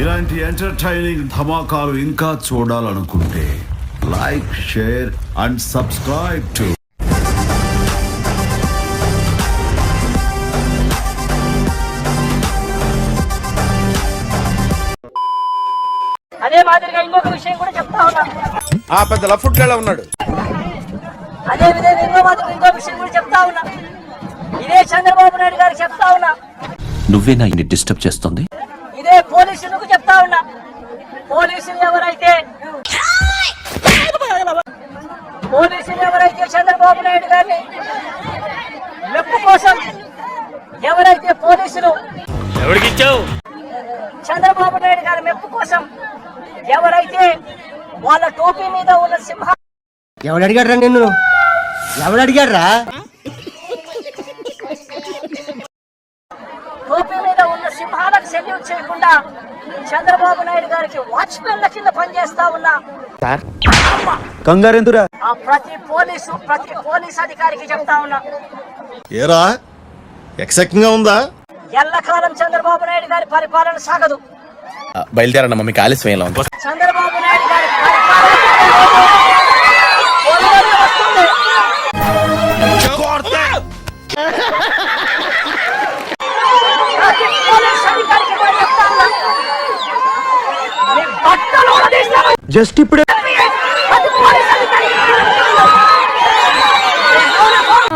ఇలాంటి ఎంటర్టైనింగ్ ధమాకాలు ఇంకా చూడాలనుకుంటే like, share and subscribe to అదే మాదిరిగా ఇంకొక విషయం కూడా చెప్తా ఉన్నా. ఆ పెద్ద లఫుట్ గేళ ఉన్నాడు. అదే విధంగా ఇంకో విషయం కూడా చెప్తా ఉన్నా. ఇదే చంద్రబాబు నాయుడు గారికి చెప్తా ఉన్నా. నువ్వేనా ఇన్ని డిస్టర్బ్ చేస్తుంది? ఇదే పోలీసులకు చెప్తా ఉన్నా. పోలీసులు ఎవరైతే చంద్రబాబు నాయుడు గారిని మెప్పు కోసం ఎవరైతే పోలీసులు చంద్రబాబు నాయుడు గారి మెప్పు కోసం ఎవరైతే వాళ్ళ టోపీ మీద ఉన్న సింహం ఎవడు అడిగాడ్రా నిన్ను? ఎవడు అడిగాడ్రా? టోపీ మీద ఉన్న సింహాలకు సెల్యూట్ చేయకుండా చంద్రబాబు నాయుడు గారికి వాచ్మెన్ల కింద పనిచేస్తా ఉన్నా కంగారెందురా? ఆ ప్రతి పోలీస్ అధికారికి చెప్తా ఉన్నా. ఏరా ఎక్సెక్టింగ్ ఉందా? ఎల్లకాలం చంద్రబాబు నాయుడు గారి పరిపాలన సాగదు. బయలుదేరన్న మీకు ఆలస్యం ఎలా ఉంది? చంద్రబాబు నాయుడు గారి పరిపాలన వస్తుంది. ప్రతి పోలీస్ అధికారికి కూడా చెప్తా ఉన్నా. మీ బట్టలు ఉడదీస్తాను. జస్ట్ ఇప్పుడే ప్రతి పోలీస్ అధికారికి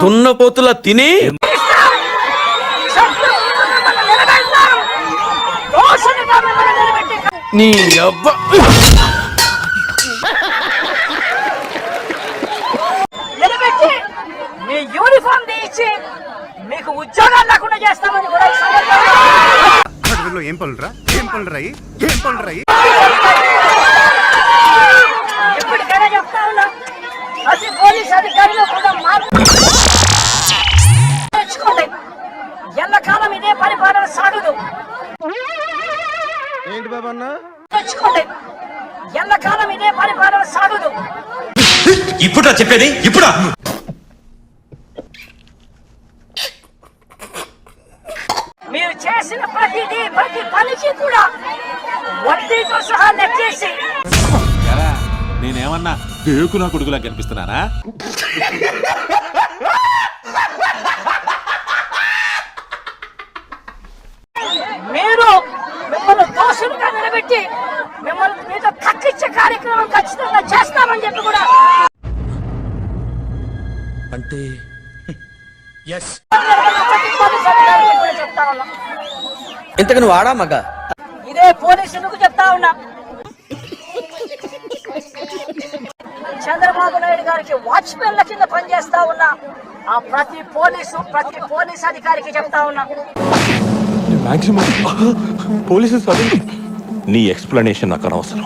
దున్నపోతుల తిని నీ అబ్బ నిలబెట్టి మీ యూనిఫామ్ తీయించి మీకు ఉద్యోగాలు లేకుండా చేస్తామని కూడా ఈ సందర్భంగా ఏం పనులు ఎప్పటికైనా చెప్తా ఉన్నా. ప్రతి పోలీస్ అధికారిలో కూడా మార్పు తెచ్చుకోండి. ఎల్లకాలం ఇదే పరిపాలన సాగదు. ఏంటి బాబా అన్న? తెచ్చుకోండి. ఎల్లకాలం ఇదే పరిపాలన సాగదు. ఇప్పుడా చెప్పేది? ఇప్పుడా? మీరు చేసిన ప్రతి పనికి కూడా వడ్డీతో సహా లెక్కేసి నేనేమన్నా దేకు నా కొడుకులా కనిపిస్తున్నానా? మీరు మిమ్మల్ని దోషులుగా నిలబెట్టి మిమ్మల్ని మీద కక్కిచ్చే కార్యక్రమం ఖచ్చితంగా చేస్తామని చెప్పి కూడా అంటే పోలీసు అధికారులకు కూడా చెప్తా ఉన్నా. ఇంతకు నువ్వు ఆడా మగ? ఇదే పోలీసులకు చెప్తా ఉన్నా. చంద్రబాబు నాయుడు గారికి వాచ్మెన్ల కింద పనిచేస్తా ఉన్నా. ఆ ప్రతి పోలీస్ అధికారికి చెప్తా ఉన్నా. నీ ఎక్స్ప్లెనేషన్ నాకు అనవసరం.